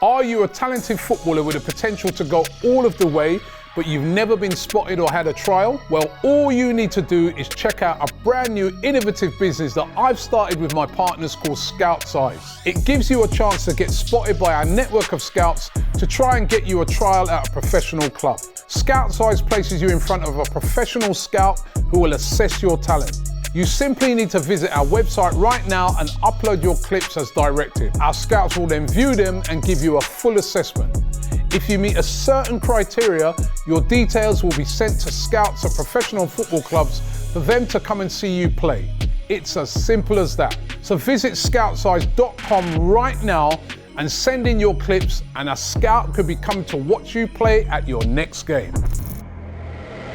Are you a talented footballer with the potential to go all of the way, but you've never been spotted or had a trial? Well, all you need to do is check out a brand new innovative business that I've started with my partners called Scout Size. It gives you a chance to get spotted by our network of scouts to try and get you a trial at a professional club. Scout Size places you in front of a professional scout who will assess your talent. You simply need to visit our website right now and upload your clips as directed. Our scouts will then view them and give you a full assessment. If you meet a certain criteria, your details will be sent to scouts at professional football clubs for them to come and see you play. It's as simple as that. So visit scoutsize.com right now and send in your clips, and a scout could be coming to watch you play at your next game.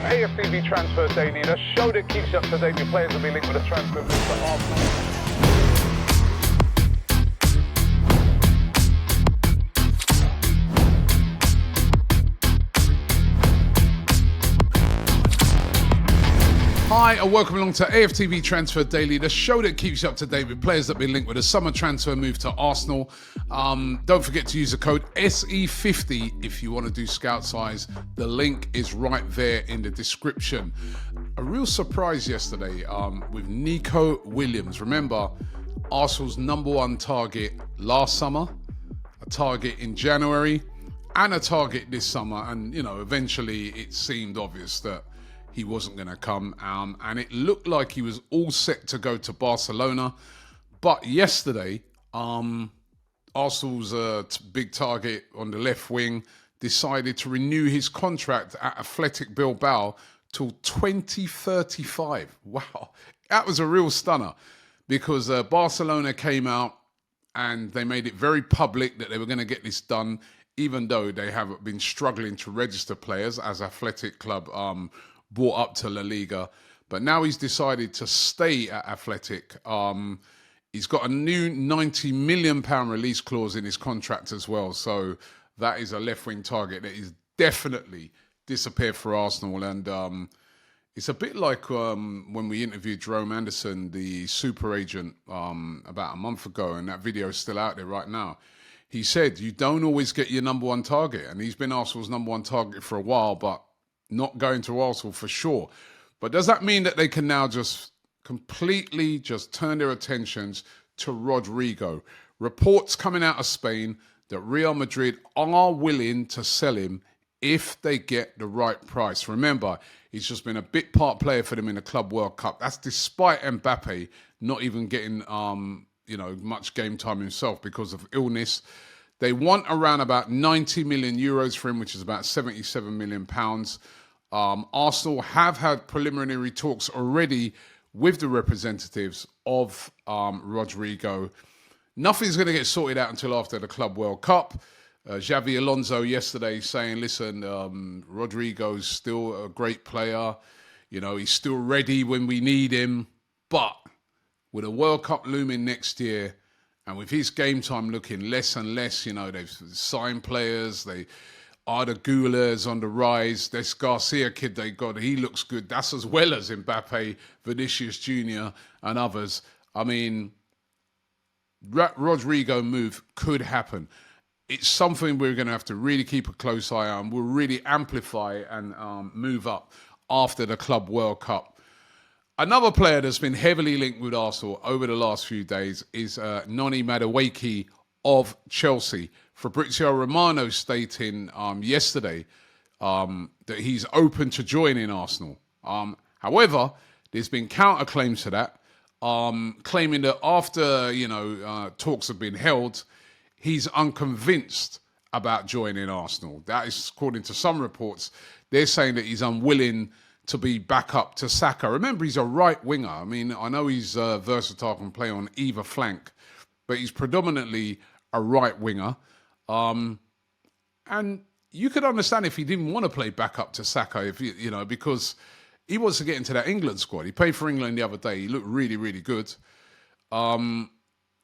AFTV Transfer Daily, the show that keeps you up to date with players that will be linked with a transfer move to Arsenal. Hi and welcome along to AFTV Transfer Daily, the show that keeps you up to date with players that have been linked with a summer transfer move to Arsenal. Don't forget to use the code SE50 if you want to do Scout Size. The link is right there in the description. A real surprise yesterday with Nico Williams. Remember, Arsenal's number one target last summer, a target in January, and a target this summer. And, you know, eventually it seemed obvious that he wasn't going to come, and it looked like he was all set to go to Barcelona. But yesterday, Arsenal's big target on the left wing decided to renew his contract at Athletic Bilbao till 2035. Wow, that was a real stunner, because Barcelona came out and they made it very public that they were going to get this done, even though they have been struggling to register players as Athletic Club brought up to La Liga. But now he's decided to stay at Athletic. He's got a new £90 million release clause in his contract as well. So that is a left-wing target that is definitely disappeared for Arsenal. And it's a bit like when we interviewed Jerome Anderson, the super agent, about a month ago, and that video is still out there right now. He said, you don't always get your number one target. And he's been Arsenal's number one target for a while, but not going to Arsenal for sure. But does that mean that they can now just completely just turn their attentions to Rodrygo? Reports coming out of Spain that Real Madrid are willing to sell him if they get the right price. Remember, he's just been a bit part player for them in the Club World Cup. That's despite Mbappe not even getting much game time himself because of illness. They want around about 90 million euros for him, which is about 77 million pounds. Arsenal have had preliminary talks already with the representatives of Rodrygo. Nothing's going to get sorted out until after the Club World Cup. Xavi Alonso yesterday saying, listen, Rodrygo's still a great player. You know, he's still ready when we need him. But with a World Cup looming next year, and with his game time looking less and less, you know, they've signed players, Arda Güler's on the rise. This Garcia kid they got, he looks good. That's as well as Mbappe, Vinicius Jr. and others. I mean, Rodrygo move could happen. It's something we're going to have to really keep a close eye on. We'll really amplify and move up after the Club World Cup. Another player that's been heavily linked with Arsenal over the last few days is Madueke of Chelsea. Fabrizio Romano stating yesterday that he's open to joining Arsenal. However, there's been counterclaims to that, claiming that after talks have been held, he's unconvinced about joining Arsenal. That is according to some reports. They're saying that he's unwilling to be back up to Saka. Remember, he's a right winger. I mean, I know he's versatile, can play on either flank, but he's predominantly a right winger. And you could understand if he didn't want to play back up to Saka, because he wants to get into that England squad. He played for England the other day. He looked really, really good.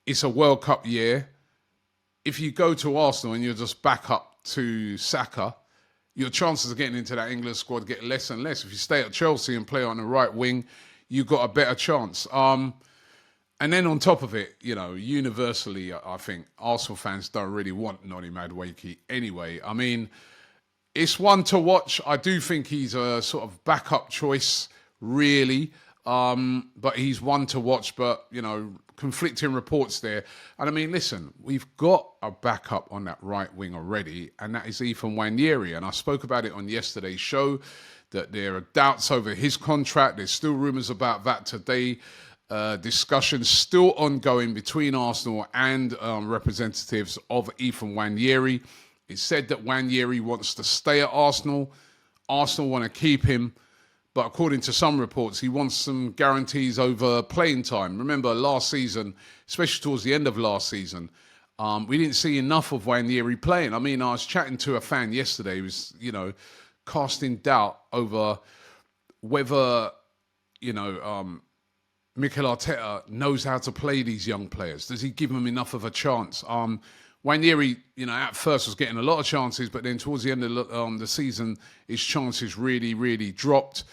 It's a World Cup year. If you go to Arsenal and you're just back up to Saka, your chances of getting into that England squad get less and less. If you stay at Chelsea and play on the right wing, you've got a better chance. And then on top of it, universally, I think Arsenal fans don't really want Noni Madueke anyway. I mean, it's one to watch. I do think he's a sort of backup choice, really. But he's one to watch, but, conflicting reports there. And I mean, listen, we've got a backup on that right wing already, and that is Ethan Nwaneri. And I spoke about it on yesterday's show, that there are doubts over his contract. There's still rumours about that today. Discussions still ongoing between Arsenal and representatives of Ethan Nwaneri. It's said that Nwaneri wants to stay at Arsenal. Arsenal want to keep him. But according to some reports, he wants some guarantees over playing time. Remember, last season, especially towards the end of last season, we didn't see enough of Nwaneri playing. I mean, I was chatting to a fan yesterday who was, casting doubt over whether, Mikel Arteta knows how to play these young players. Does he give them enough of a chance? Nwaneri, at first was getting a lot of chances, but then towards the end of the season, his chances really, really dropped.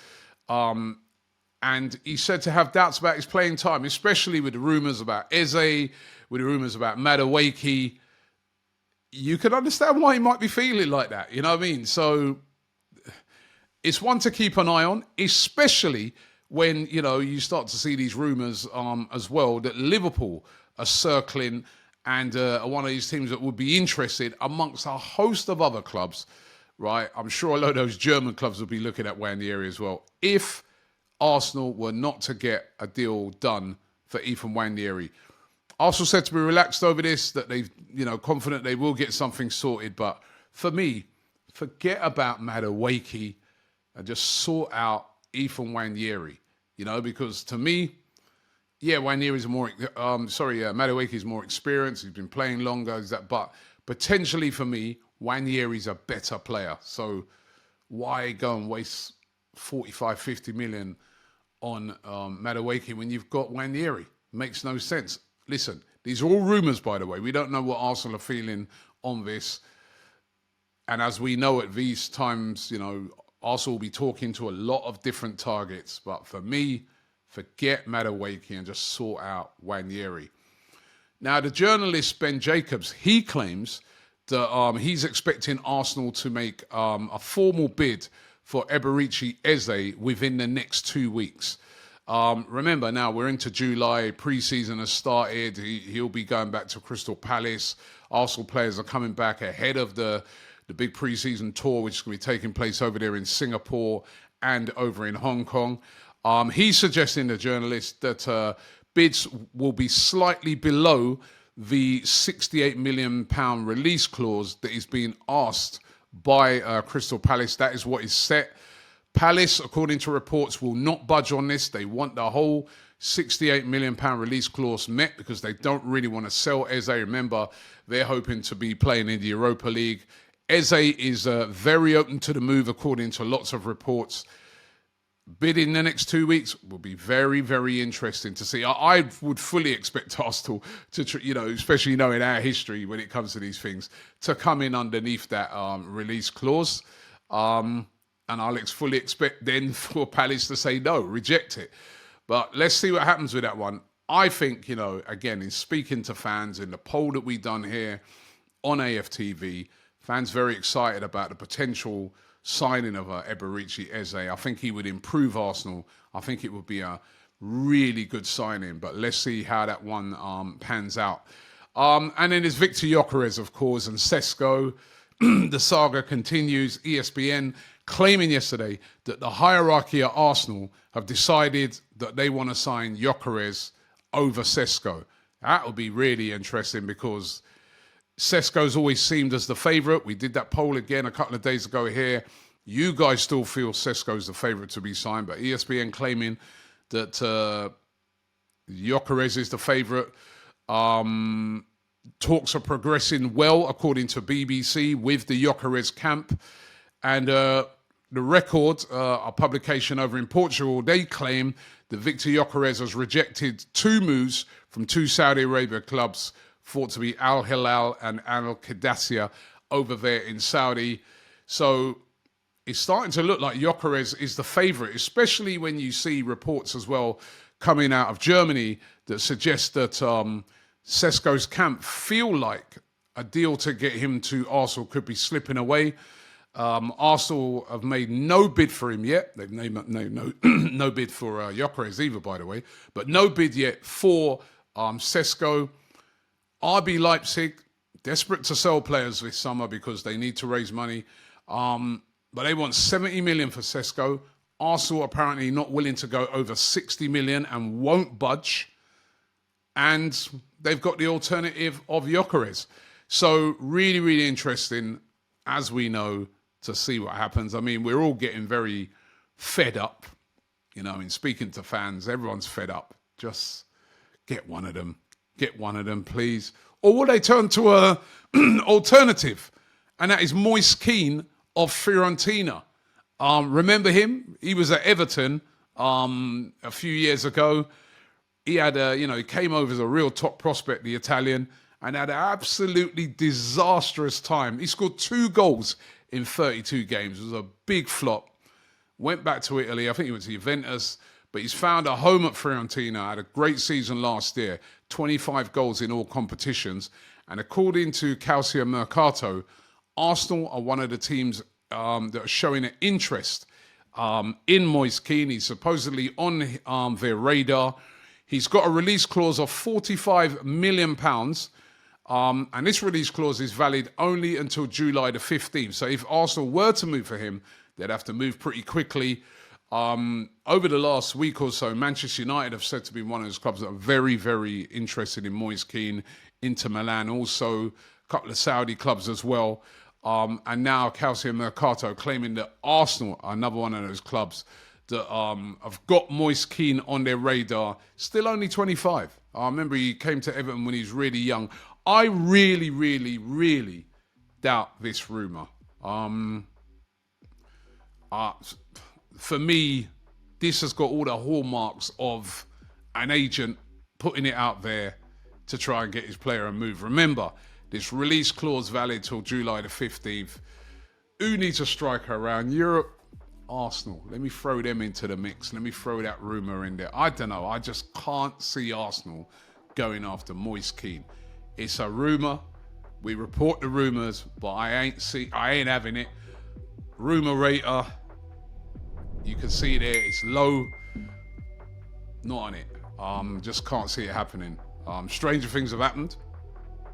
And he said to have doubts about his playing time, especially with the rumours about Eze, with the rumours about Madueke. You can understand why he might be feeling like that, you know what I mean? So it's one to keep an eye on, especially when, you start to see these rumours as well that Liverpool are circling and are one of these teams that would be interested amongst a host of other clubs, right? I'm sure a lot of those German clubs will be looking at Nwaneri as well. If Arsenal were not to get a deal done for Ethan Nwaneri, Arsenal said to be relaxed over this, that they've, confident they will get something sorted. But for me, forget about Madueke and just sort out Ethan Nwaneri, because to me, Nwaneri is Madueke is more experienced. He's been playing longer. But potentially for me, Nwaneri's a better player. So why go and waste 45, 50 million on Madueke when you've got Nwaneri? Makes no sense. Listen, these are all rumours, by the way. We don't know what Arsenal are feeling on this. And as we know at these times, Arsenal will be talking to a lot of different targets. But for me, forget Madueke and just sort out Nwaneri. Now, the journalist Ben Jacobs, he claims that he's expecting Arsenal to make a formal bid for Eberechi Eze within the next 2 weeks. Remember, now we're into July, pre-season has started. He'll be going back to Crystal Palace. Arsenal players are coming back ahead of the big pre-season tour, which is going to be taking place over there in Singapore and over in Hong Kong. He's suggesting, the journalist, that bids will be slightly below the £68 million release clause that is being asked by Crystal Palace. That is what is set. Palace, according to reports, will not budge on this. They want the whole £68 million release clause met because they don't really want to sell Eze. Remember, they're hoping to be playing in the Europa League. Eze is very open to the move, according to lots of reports. Bid in the next 2 weeks will be very, very interesting to see. I would fully expect Arsenal to, especially knowing our history when it comes to these things, to come in underneath that release clause. And I'll fully expect then for Palace to say no, reject it. But let's see what happens with that one. I think, again, in speaking to fans in the poll that we've done here on AFTV, fans very excited about the potential signing of Eberechi Eze. I think he would improve Arsenal. I think it would be a really good signing. But let's see how that one pans out. And then there's Victor Gyokeres, of course, and Sesko. The saga continues. ESPN claiming yesterday that the hierarchy at Arsenal have decided that they want to sign Gyokeres over Sesko. That would be really interesting because Sesko's always seemed as the favourite. We did that poll again a couple of days ago here. You guys still feel Sesko's the favourite to be signed, but ESPN claiming that Gyokeres is the favourite. Talks are progressing well, according to BBC, with the Gyokeres camp. And the Record, a publication over in Portugal, they claim that Victor Gyokeres has rejected 2 moves from 2 Saudi Arabia clubs, thought to be Al Hilal and Al Qadasiyah over there in Saudi. So it's starting to look like Gyokeres is the favourite, especially when you see reports as well coming out of Germany that suggests that Sesko's camp feel like a deal to get him to Arsenal could be slipping away. Arsenal have made no bid for him yet. They've made no bid for Gyokeres either, by the way, but no bid yet for Sesko. RB Leipzig, desperate to sell players this summer because they need to raise money, but they want 70 million for Sesko. Arsenal apparently not willing to go over 60 million and won't budge. And they've got the alternative of Gyokeres. So really, really interesting, as we know, to see what happens. I mean, we're all getting very fed up. You know, I mean, speaking to fans, everyone's fed up. Just get one of them. Get one of them, please. Or will they turn to a alternative? And that is Moise Kean of Fiorentina. Remember him? He was at Everton a few years ago. He had he came over as a real top prospect, the Italian, and had an absolutely disastrous time. He scored 2 goals in 32 games. It was a big flop. Went back to Italy. I think he went to Juventus, but he's found a home at Fiorentina. Had a great season last year. 25 goals in all competitions. And according to Calcio Mercato, Arsenal are one of the teams that are showing an interest in Moise Kean. He's supposedly on their radar. He's got a release clause of £45 million. And this release clause is valid only until July the 15th. So if Arsenal were to move for him, they'd have to move pretty quickly. Over the last week or so, Manchester United have said to be one of those clubs that are very, very interested in Moise Kean. Inter Milan also, a couple of Saudi clubs as well. And now Calcio Mercato claiming that Arsenal are another one of those clubs that have got Moise Kean on their radar. Still only 25. I remember he came to Everton when he was really young. I really, really, really doubt this rumour. For me, this has got all the hallmarks of an agent putting it out there to try and get his player a move. Remember, this release clause valid till July the 15th. Who needs a striker around Europe? Arsenal. Let me throw them into the mix. Let me throw that rumour in there. I don't know. I just can't see Arsenal going after Moise Kean. It's a rumour. We report the rumours, but I ain't having it. Rumour rater. You can see there, it's low. Not on it. Just can't see it happening. Stranger things have happened,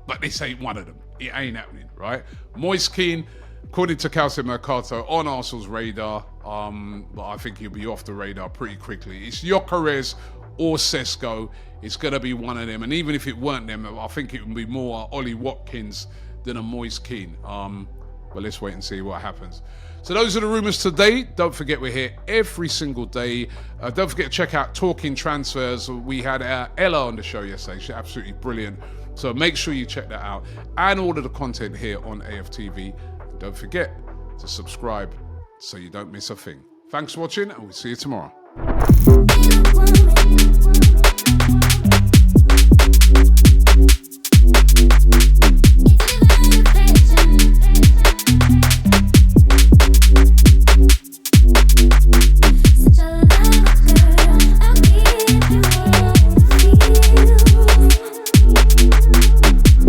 but this ain't one of them. It ain't happening, right? Moise Kean, according to Calcio Mercato, on Arsenal's radar, but I think he'll be off the radar pretty quickly. It's Gyokeres or Sesko. It's going to be one of them. And even if it weren't them, I think it would be more Ollie Watkins than a Moise Kean. But let's wait and see what happens. So those are the rumours today. Don't forget we're here every single day. Don't forget to check out Talking Transfers. We had Ella on the show yesterday. She's absolutely brilliant. So make sure you check that out. And all of the content here on AFTV. And don't forget to subscribe so you don't miss a thing. Thanks for watching and we'll see you tomorrow.